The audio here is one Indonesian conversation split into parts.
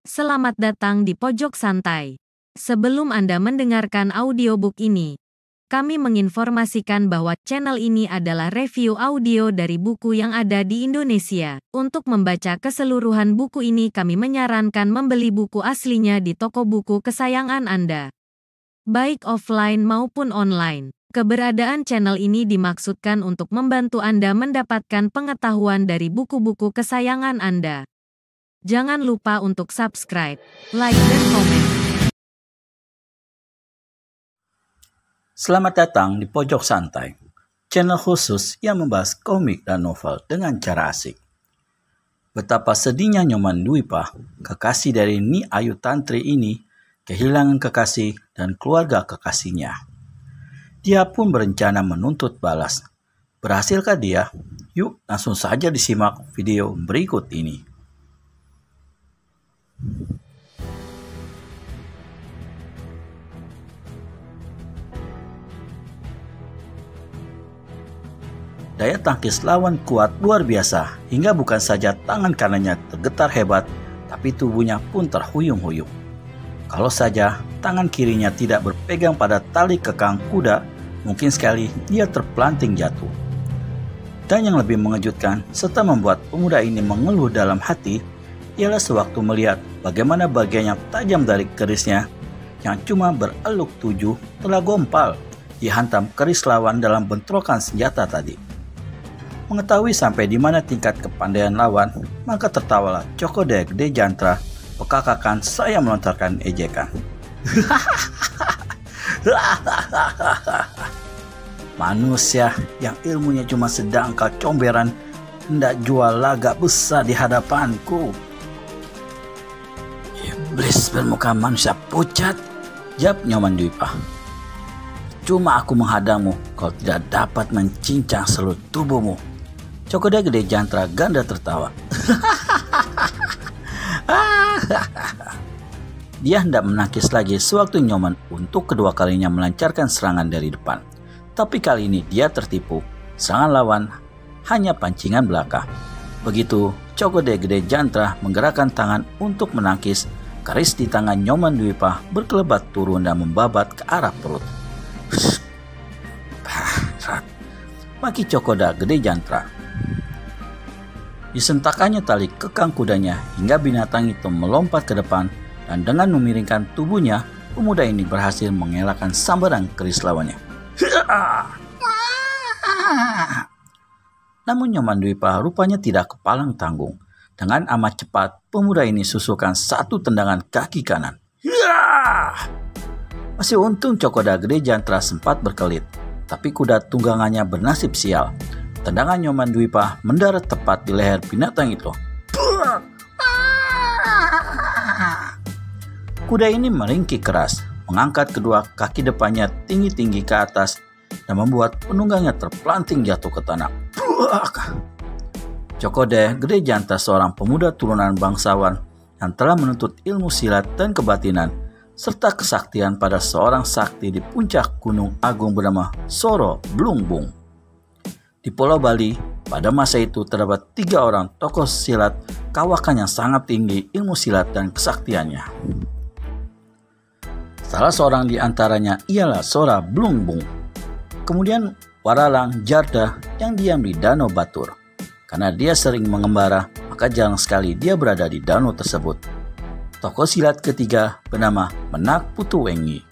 Selamat datang di Pojok Santai. Sebelum Anda mendengarkan audiobook ini, kami menginformasikan bahwa channel ini adalah review audio dari buku yang ada di Indonesia. Untuk membaca keseluruhan buku ini, kami menyarankan membeli buku aslinya di toko buku kesayangan Anda, baik offline maupun online. Keberadaan channel ini dimaksudkan untuk membantu Anda mendapatkan pengetahuan dari buku-buku kesayangan Anda. Jangan lupa untuk subscribe, like, dan komen. Selamat datang di Pojok Santai, channel khusus yang membahas komik dan novel dengan cara asik. Betapa sedihnya Nyoman Dwipa, kekasih dari Nyi Ayu Tantri ini, kehilangan kekasih dan keluarga kekasihnya. Dia pun berencana menuntut balas. Berhasilkah dia? Yuk langsung saja disimak video berikut ini. Daya tangkis lawan kuat luar biasa, hingga bukan saja tangan kanannya tergetar hebat, tapi tubuhnya pun terhuyung-huyung. Kalau saja tangan kirinya tidak berpegang pada tali kekang kuda, mungkin sekali dia terpelanting jatuh. Dan yang lebih mengejutkan, serta membuat pemuda ini mengeluh dalam hati, ialah sewaktu melihat bagaimana bagian yang tajam dari kerisnya, yang cuma bereluk 7, telah gompal dihantam keris lawan dalam bentrokan senjata tadi. Mengetahui sampai di mana tingkat kepandaian lawan, maka tertawalah Cokodeh Gede Jantra, pekakakan saya melontarkan ejekan. Manusia yang ilmunya cuma sedangkal comberan, hendak jual lagak besar di hadapanku. Iblis bermuka manusia pucat, jawab Nyoman Dwipa. Cuma aku menghadangmu kalau tidak dapat mencincang seluruh tubuhmu. Cokodeh Gede Jantra ganda tertawa. Dia hendak menangkis lagi sewaktu Nyoman untuk kedua kalinya melancarkan serangan dari depan. Tapi kali ini dia tertipu. Serangan lawan hanya pancingan belaka. Begitu Cokodeh Gede Jantra menggerakkan tangan untuk menangkis, keris di tangan Nyoman Dwipa berkelebat turun dan membabat ke arah perut. Maki Cokodeh Gede Jantra. Disentakannya tali kekang kudanya hingga binatang itu melompat ke depan, dan dengan memiringkan tubuhnya, pemuda ini berhasil mengelakkan sambaran keris lawannya. Namun Nyoman Dwipa rupanya tidak kepalang tanggung. Dengan amat cepat, pemuda ini susulkan satu tendangan kaki kanan. Masih untung Cokodeh Gede Jantra sempat berkelit, tapi kuda tunggangannya bernasib sial. Tendangan Nyoman Dwipa mendarat tepat di leher binatang itu. Kuda ini meringkik keras, mengangkat kedua kaki depannya tinggi-tinggi ke atas, dan membuat penunggangnya terpelanting jatuh ke tanah. Cokodeh Gede Jantra, seorang pemuda turunan bangsawan yang telah menuntut ilmu silat dan kebatinan, serta kesaktian pada seorang sakti di puncak Gunung Agung bernama Soro Blungbung. Di Pulau Bali, pada masa itu terdapat 3 orang tokoh silat kawakan yang sangat tinggi ilmu silat dan kesaktiannya. Salah seorang di antaranya ialah Sora Blungbung. Kemudian Waralang Jarda yang diam di Danau Batur. Karena dia sering mengembara, maka jarang sekali dia berada di danau tersebut. Tokoh silat ketiga bernama Menak Putuwengi.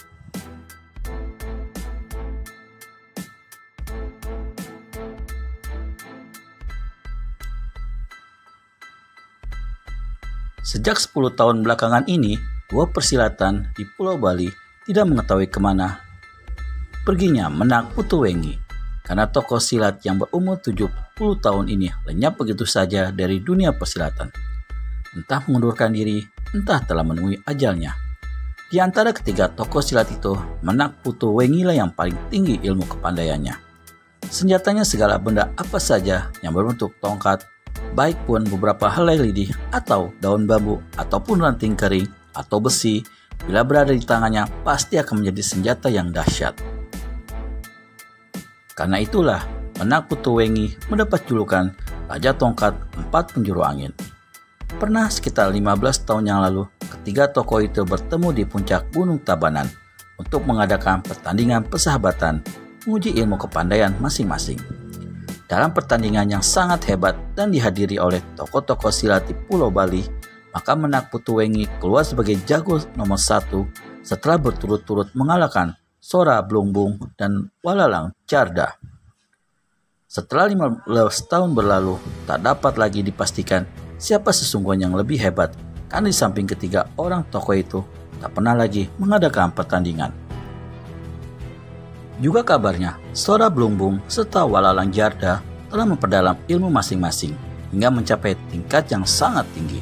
Sejak 10 tahun belakangan ini, dua persilatan di Pulau Bali tidak mengetahui kemana perginya Menak Putuwengi, karena tokoh silat yang berumur 70 tahun ini lenyap begitu saja dari dunia persilatan. Entah mengundurkan diri, entah telah menemui ajalnya. Di antara ketiga tokoh silat itu, Menak Putuwengi lah yang paling tinggi ilmu kepandaiannya. Senjatanya segala benda apa saja yang berbentuk tongkat, baik pun beberapa helai lidi atau daun bambu ataupun ranting kering atau besi, bila berada di tangannya pasti akan menjadi senjata yang dahsyat. Karena itulah Menak Putuwengi mendapat julukan Raja Tongkat 4 Penjuru Angin. Pernah sekitar 15 tahun yang lalu, ketiga tokoh itu bertemu di puncak Gunung Tabanan untuk mengadakan pertandingan persahabatan, menguji ilmu kepandaian masing-masing. Dalam pertandingan yang sangat hebat dan dihadiri oleh tokoh-tokoh silat di Pulau Bali, maka Menak Putuwengi keluar sebagai jago nomor 1 setelah berturut-turut mengalahkan Sora Blungbung dan Walalang Jarda. Setelah 15 tahun berlalu, tak dapat lagi dipastikan siapa sesungguhnya yang lebih hebat, karena di samping ketiga orang tokoh itu tak pernah lagi mengadakan pertandingan. Juga kabarnya, Sora Blungbung serta Walalang Jarda telah memperdalam ilmu masing-masing hingga mencapai tingkat yang sangat tinggi.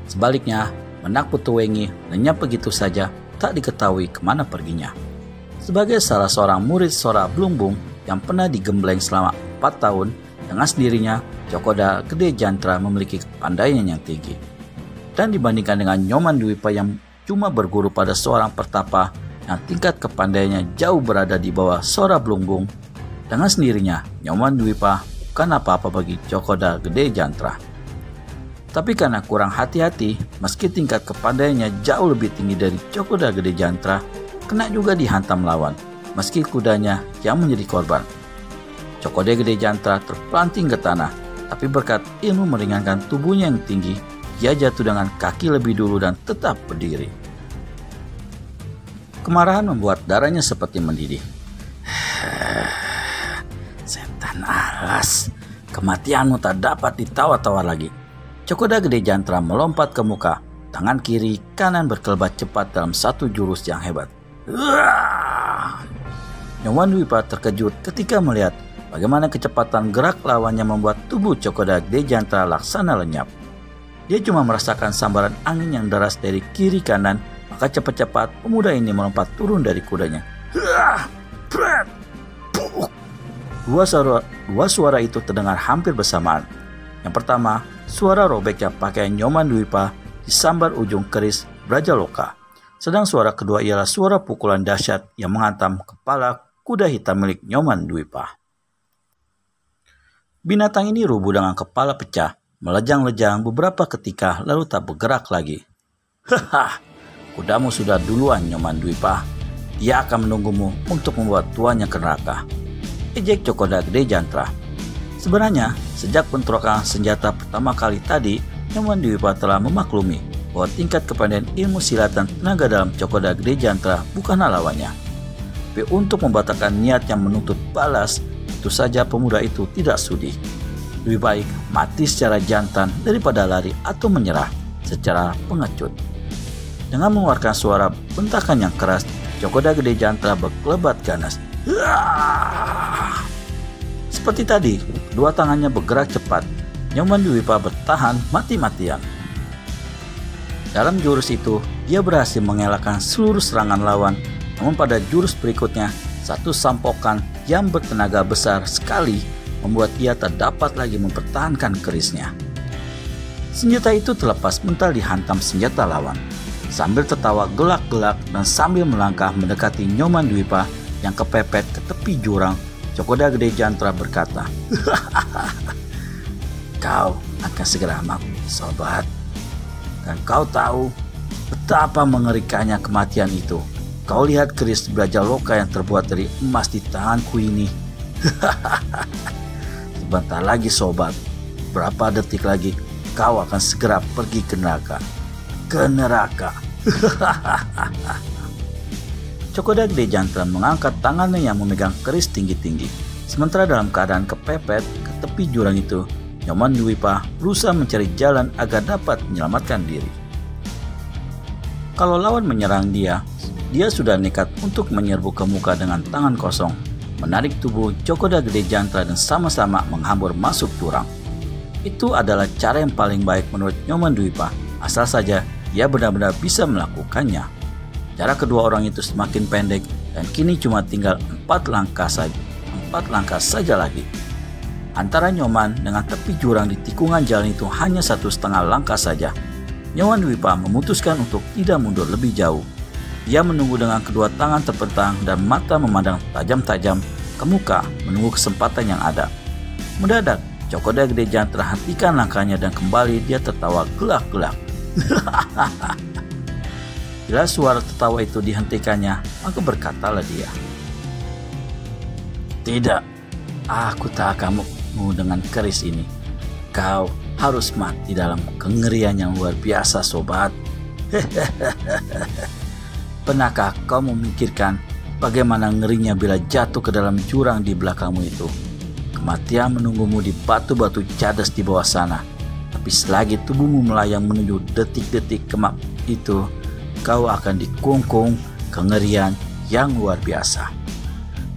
Sebaliknya, Menak Putuwengi lenyap begitu saja, tak diketahui kemana perginya. Sebagai salah seorang murid Sora Blungbung yang pernah digembleng selama 4 tahun, dengan sendirinya Cokoda Gede Jantra memiliki kepandaian yang tinggi. Dan dibandingkan dengan Nyoman Dwipa yang cuma berguru pada seorang pertapa yang tingkat kepandaiannya jauh berada di bawah Sora Blungbung, dengan sendirinya Nyoman Dwipa bukan apa-apa bagi Cokoda Gede Jantra. Tapi karena kurang hati-hati, meski tingkat kepandaiannya jauh lebih tinggi dari Cokoda Gede Jantra, kena juga dihantam lawan, meski kudanya yang menjadi korban. Cokoda Gede Jantra terpelanting ke tanah, tapi berkat ilmu meringankan tubuhnya yang tinggi, dia jatuh dengan kaki lebih dulu dan tetap berdiri. Kemarahan membuat darahnya seperti mendidih. Setan alas, kematianmu tak dapat ditawar-tawar lagi. Cokoda Gede Jantra melompat ke muka, tangan kiri kanan berkelebat cepat dalam satu jurus yang hebat. Nyoman Dwipa terkejut ketika melihat bagaimana kecepatan gerak lawannya membuat tubuh Cokoda Gede Jantra laksana lenyap. Dia cuma merasakan sambaran angin yang deras dari kiri kanan, maka cepat-cepat pemuda ini melompat turun dari kudanya. Dua suara itu terdengar hampir bersamaan. Yang pertama, suara robeknya pakaian Nyoman Dwipa disambar ujung keris Brajaloka. Sedang suara kedua ialah suara pukulan dahsyat yang menghantam kepala kuda hitam milik Nyoman Dwipa. Binatang ini rubuh dengan kepala pecah, melejang-lejang beberapa ketika lalu tak bergerak lagi. Haha, kudamu sudah duluan Nyoman Dwipa. Dia akan menunggumu untuk membuat tuannya ke neraka. Ejek Cokoda Gede Jantra. Sebenarnya, sejak bentrokan senjata pertama kali tadi, Nyoman Dwipa telah memaklumi bahwa tingkat kepandaian ilmu silat dan tenaga dalam Cokoda Gede Jantra bukanlah lawannya. Tapi untuk membatalkan niat yang menuntut balas, tentu saja pemuda itu tidak sudi. Lebih baik mati secara jantan daripada lari atau menyerah secara pengecut. Dengan mengeluarkan suara bentakan yang keras, Cokoda Gede Jantra berkelebat ganas. Seperti tadi, kedua tangannya bergerak cepat. Nyoman Dwipa bertahan mati-matian. Dalam jurus itu, dia berhasil mengelakkan seluruh serangan lawan. Namun pada jurus berikutnya, satu sampokan yang bertenaga besar sekali membuat dia tak dapat lagi mempertahankan kerisnya. Senjata itu terlepas mental dihantam senjata lawan. Sambil tertawa gelak-gelak dan sambil melangkah mendekati Nyoman Dwipa yang kepepet ke tepi jurang, Cokoda Gede Jantra berkata, "Kau akan segera mati, sobat. Dan kau tahu betapa mengerikannya kematian itu. Kau lihat keris Brajaloka yang terbuat dari emas di tanganku ini. Sebentar lagi sobat, berapa detik lagi kau akan segera pergi ke neraka. Ke neraka." Cokoda Gede Jantra mengangkat tangannya yang memegang keris tinggi-tinggi. Sementara dalam keadaan kepepet ke tepi jurang itu, Nyoman Dwipa berusaha mencari jalan agar dapat menyelamatkan diri. Kalau lawan menyerang dia sudah nekat untuk menyerbu ke muka dengan tangan kosong, menarik tubuh Cokoda Gede Jantra dan sama-sama menghambur masuk jurang. Itu adalah cara yang paling baik menurut Nyoman Dwipa, asal saja dia benar-benar bisa melakukannya. Jarak kedua orang itu semakin pendek dan kini cuma tinggal 4 langkah saja lagi. Antara Nyoman dengan tepi jurang di tikungan jalan itu hanya 1,5 langkah saja. Nyoman Dwipa memutuskan untuk tidak mundur lebih jauh. Dia menunggu dengan kedua tangan terpentang dan mata memandang tajam-tajam ke muka menunggu kesempatan yang ada. Mendadak, Cokoda Gede Jantra hentikan langkahnya dan kembali dia tertawa gelak-gelak. Bila suara tertawa itu dihentikannya, maka berkatalah dia, "Tidak, aku tak akan dengan keris ini. Kau harus mati dalam kengerian yang luar biasa, sobat." Pernahkah kau memikirkan bagaimana ngerinya bila jatuh ke dalam jurang di belakangmu itu? Kematian menunggumu di batu-batu cadas di bawah sana. Tapi selagi tubuhmu melayang menuju detik-detik kemak itu, kau akan dikungkung kengerian yang luar biasa.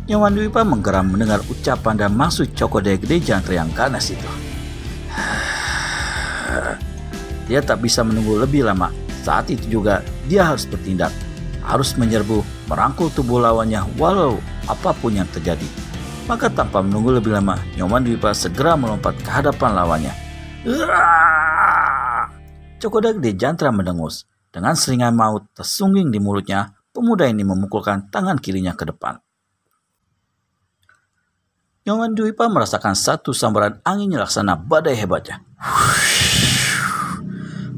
Nyoman Dwipa menggeram mendengar ucapan dan maksud Cokodegede Jantra yang ganas itu. Dia tak bisa menunggu lebih lama. Saat itu juga dia harus bertindak. Harus menyerbu, merangkul tubuh lawannya walau apapun yang terjadi. Maka tanpa menunggu lebih lama, Nyoman Dwipa segera melompat ke hadapan lawannya. Cokodegede Jantra mendengus. Dengan seringai maut tersungging di mulutnya, pemuda ini memukulkan tangan kirinya ke depan. Nyoman Dwipa merasakan satu sambaran angin laksana badai hebatnya.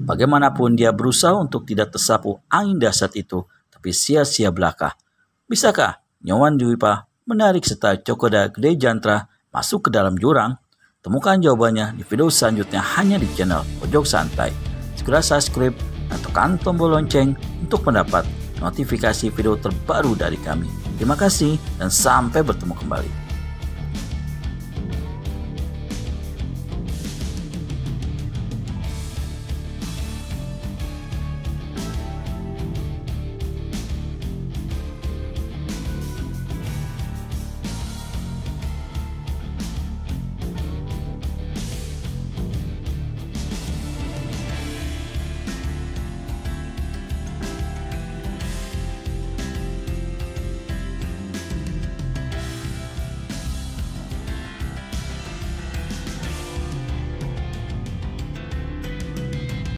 Bagaimanapun dia berusaha untuk tidak tersapu angin dahsyat itu, tapi sia-sia belaka. Bisakah Nyoman Dwipa menarik serta Cokodegede Jantra masuk ke dalam jurang? Temukan jawabannya di video selanjutnya hanya di channel Pojok Santai. Segera subscribe dan tekan tombol lonceng untuk mendapat notifikasi video terbaru dari kami. Terima kasih dan sampai bertemu kembali.